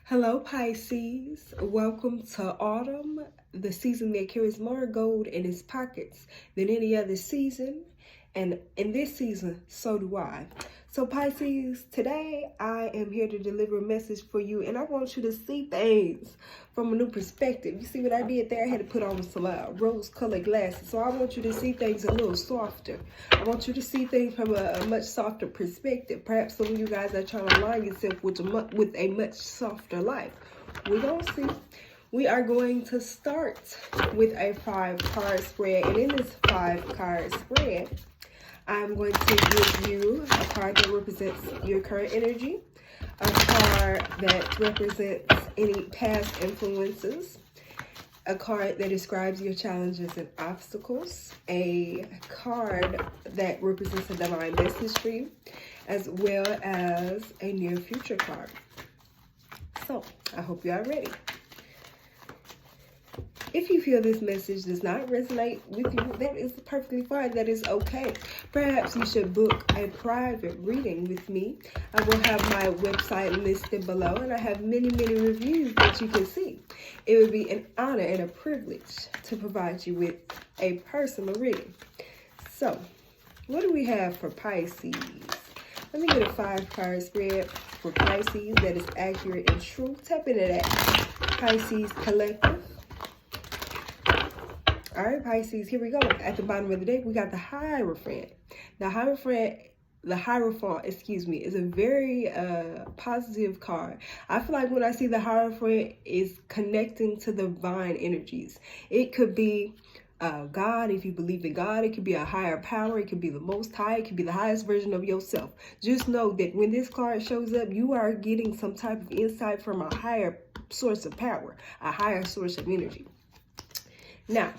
Hello, Pisces. Welcome to autumn, the season that carries more gold in its pockets than any other season. And in this season, so do I. So, Pisces, today I am here to deliver a message for you, and I want you to see things from a new perspective. You see what I did there? I had to put on some rose-colored glasses. So I want you to see things a little softer. I want you to see things from a much softer perspective. Perhaps some of you guys are trying to align yourself with a much softer life. We're going to see. We are going to start with a 5-card spread. And in this 5-card spread, I'm going to give you a card that represents your current energy, a card that represents any past influences, a card that describes your challenges and obstacles, a card that represents a divine message for you, as well as a near future card. So, I hope you are ready. If you feel this message does not resonate with you, that is perfectly fine. That is okay. Perhaps you should book a private reading with me. I will have my website listed below, and I have many reviews that you can see. It would be an honor and a privilege to provide you with a personal reading. So, what do we have for Pisces? Let me get a 5-card spread for Pisces that is accurate and true. Tap into that Pisces collective. All right, Pisces, here we go. At the bottom of the deck, we got the Hierophant. The Hierophant, is a very positive card. I feel like when I see the Hierophant, is connecting to the divine energies. It could be God, if you believe in God. It could be a higher power. It could be the Most High. It could be the highest version of yourself. Just know that when this card shows up, you are getting some type of insight from a higher source of power, a higher source of energy. Now,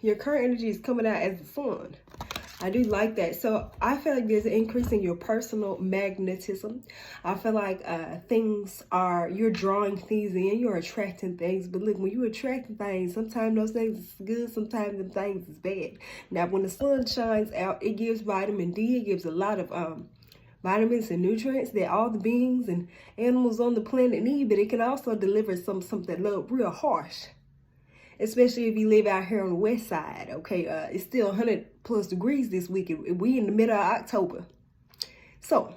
your current energy is coming out as the sun. I do like that. So I feel like there's an increase in your personal magnetism. I feel like you're drawing things in, you're attracting things. But look, when you're attracting things, sometimes those things is good, sometimes them things is bad. Now, when the sun shines out, it gives vitamin D. It gives a lot of vitamins and nutrients that all the beings and animals on the planet need. But it can also deliver something real harsh. Especially if you live out here on the west side, okay? It's still 100 plus degrees this week. We in the middle of October. So,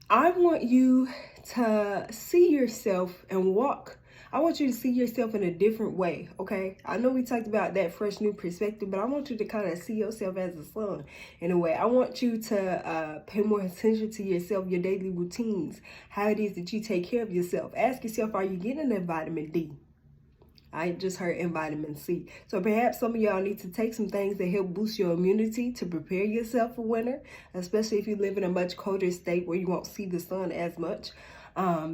I want you to see yourself and walk. I want you to see yourself in a different way, okay? I know we talked about that fresh new perspective, but I want you to kind of see yourself as a sun in a way. I want you to pay more attention to yourself, your daily routines, how it is that you take care of yourself. Ask yourself, are you getting that vitamin D? I just heard in vitamin C. So perhaps some of y'all need to take some things that help boost your immunity to prepare yourself for winter, especially if you live in a much colder state where you won't see the sun as much.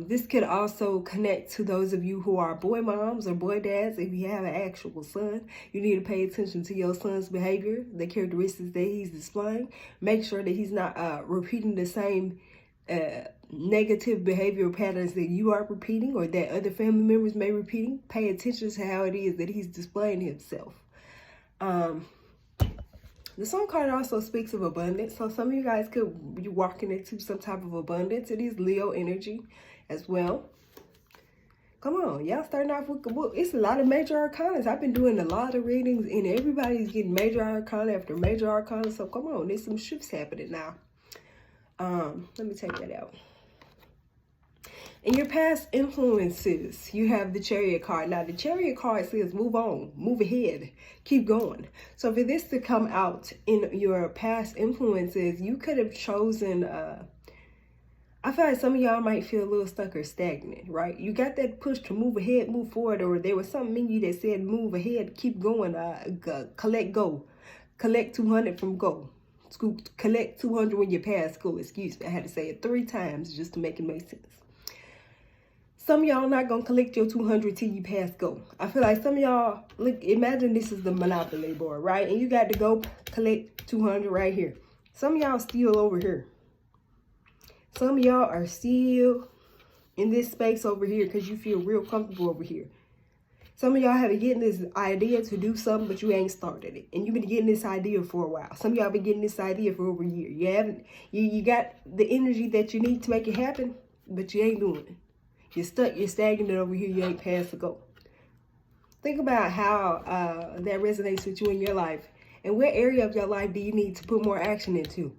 This could also connect to those of you who are boy moms or boy dads. If you have an actual son, you need to pay attention to your son's behavior, the characteristics that he's displaying. Make sure that he's not repeating the same negative behavioral patterns that you are repeating or that other family members may repeating. Pay attention to how it is that he's displaying himself. The Sun card also speaks of abundance. So some of you guys could be walking into some type of abundance. It is Leo energy as well. Come on, y'all starting off with, it's a lot of major arcanas. I've been doing a lot of readings and everybody's getting major arcana after major arcana. So come on, there's some shifts happening now. Let me take that out. In your past influences, you have the Chariot card. Now, the Chariot card says move on, move ahead, keep going. So for this to come out in your past influences, you could have chosen, I feel like some of y'all might feel a little stuck or stagnant, right? You got that push to move ahead, move forward, or there was something in you that said move ahead, keep going, collect go, collect 200 from go. Collect 200 when you pass go. Excuse me, I had to say it 3 times just to make it make sense. Some of y'all not gonna collect your 200 till you pass go. I feel like some of y'all, look, imagine this is the Monopoly board, right? And you got to go collect 200 right here. Some of y'all still over here. Some of y'all are still in this space over here because you feel real comfortable over here. Some of y'all have been getting this idea to do something, but you ain't started it. And you've been getting this idea for a while. Some of y'all been getting this idea for over a year. You got the energy that you need to make it happen, but you ain't doing it. You're stuck, you're stagnant over here, you ain't past the goal. Think about how that resonates with you in your life. And what area of your life do you need to put more action into?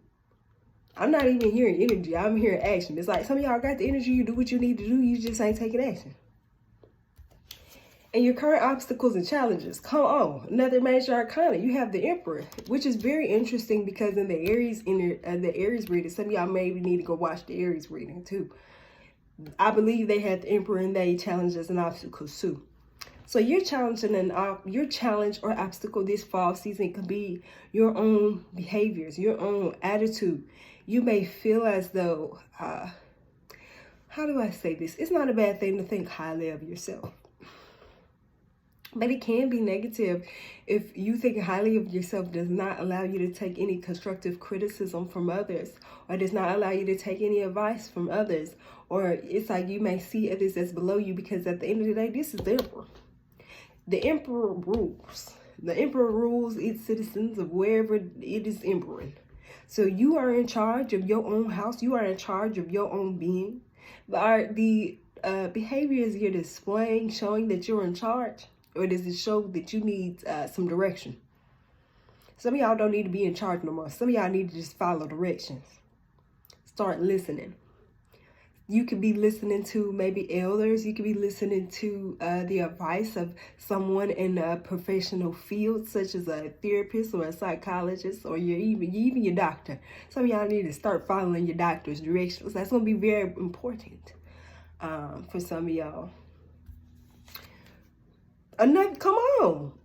I'm not even hearing energy. I'm hearing action. It's like some of y'all got the energy. You do what you need to do. You just ain't taking action. And your current obstacles and challenges. Come on. Another major arcana. You have the Emperor, which is very interesting because in the Aries reading, some of y'all maybe need to go watch the Aries reading too. I believe they had the Emperor and they challenges and obstacles too. So your challenge or obstacle this fall season could be your own behaviors, your own attitude. You may feel as though, how do I say this? It's not a bad thing to think highly of yourself. But it can be negative if you thinking highly of yourself does not allow you to take any constructive criticism from others, or does not allow you to take any advice from others, or it's like you may see others as below you, because at the end of the day, this is the Emperor. The Emperor rules. The Emperor rules its citizens of wherever it is emperor. So you are in charge of your own house. You are in charge of your own being. The behaviors you're displaying showing that you're in charge, or does it show that you need some direction? Some of y'all don't need to be in charge no more. Some of y'all need to just follow directions. Start listening. You could be listening to maybe elders. You could be listening to the advice of someone in a professional field, such as a therapist or a psychologist, or even your doctor. Some of y'all need to start following your doctor's directions. That's going to be very important for some of y'all. Another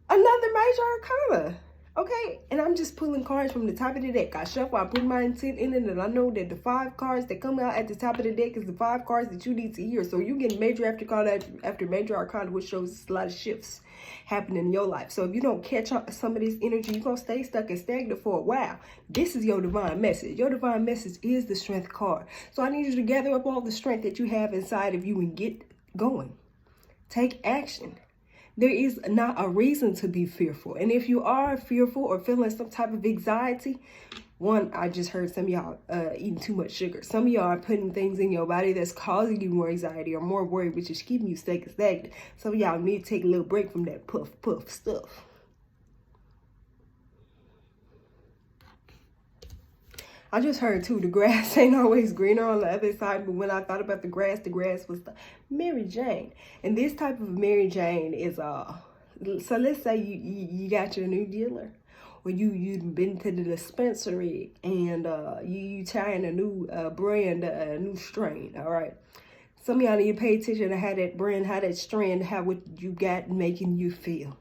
major arcana. Okay, and I'm just pulling cards from the top of the deck. I shuffle, I put my intent in it, and I know that the 5 cards that come out at the top of the deck is the 5 cards that you need to hear. So you get major arcana after major arcana, which shows a lot of shifts happening in your life. So if you don't catch up some of this energy, you're going to stay stuck and stagnant for a while. This is your divine message. Your divine message is the Strength card. So I need you to gather up all the strength that you have inside of you and get going. Take action. There is not a reason to be fearful. And if you are fearful or feeling some type of anxiety, one, I just heard some of y'all eating too much sugar. Some of y'all are putting things in your body that's causing you more anxiety or more worry, which is keeping you stagnant. Some of y'all need to take a little break from that puff stuff. I just heard too, the grass ain't always greener on the other side, but when I thought about the grass was the Mary Jane. And this type of Mary Jane is, so let's say you got your new dealer, or you've been to the dispensary and you trying a new brand, a new strain, all right? Some of y'all need to pay attention to how that brand, how that strain, how what you got making you feel.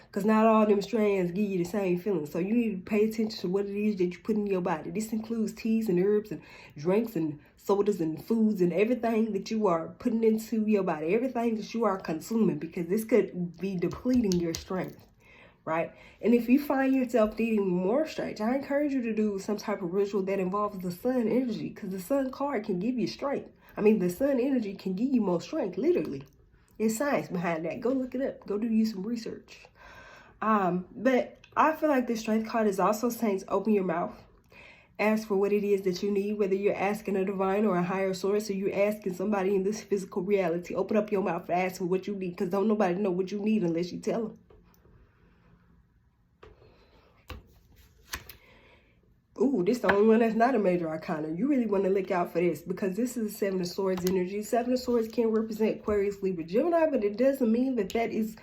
Because not all them strands give you the same feeling. So you need to pay attention to what it is that you put in your body. This includes teas and herbs and drinks and sodas and foods and everything that you are putting into your body. Everything that you are consuming, because this could be depleting your strength, right? And if you find yourself needing more strength, I encourage you to do some type of ritual that involves the sun energy, because the sun card can give you strength. I mean, the sun energy can give you more strength, literally. There's science behind that. Go look it up. Go do you some research. But I feel like the Strength card is also saying to open your mouth. Ask for what it is that you need, whether you're asking a divine or a higher source, or you're asking somebody in this physical reality. Open up your mouth and ask for what you need, because don't nobody know what you need unless you tell them. Ooh, this is the only one that's not a major arcana. You really want to look out for this, because this is the 7 of Swords energy. 7 of Swords can represent Aquarius, Libra, Gemini, but it doesn't mean that that is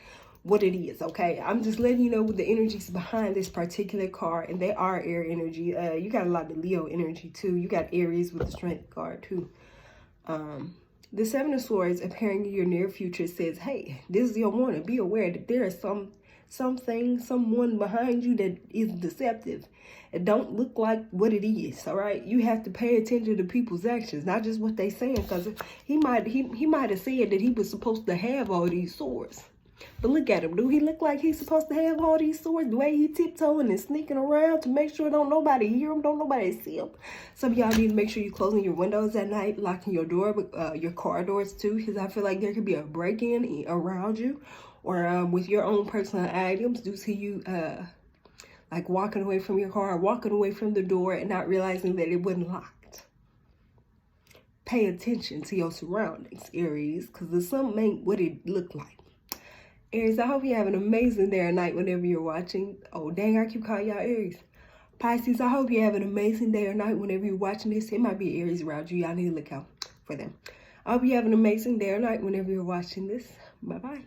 what it is, okay? I'm just letting you know what the energies behind this particular card, and they are air energy. You got a lot of Leo energy too. You got Aries with the Strength card too. The 7 of Swords appearing in your near future says, hey, this is your warning. Be aware that there is someone behind you that is deceptive. It don't look like what it is, all right? You have to pay attention to people's actions, not just what they saying, because he might have said that he was supposed to have all these swords. But look at him. Do he look like he's supposed to have all these swords? The way he tiptoeing and sneaking around to make sure don't nobody hear him, don't nobody see him. Some of y'all need to make sure you're closing your windows at night, locking your door, your car doors too, because I feel like there could be a break-in around you, or with your own personal items due to you like walking away from your car, walking away from the door and not realizing that it wasn't locked. pay attention to your surroundings, Aries, because the sun ain't what it look like. Aries, I hope you have an amazing day or night whenever you're watching. Oh, dang, I keep calling y'all Aries. Pisces, I hope you have an amazing day or night whenever you're watching this. It might be Aries around you. Y'all need to look out for them. I hope you have an amazing day or night whenever you're watching this. Bye-bye.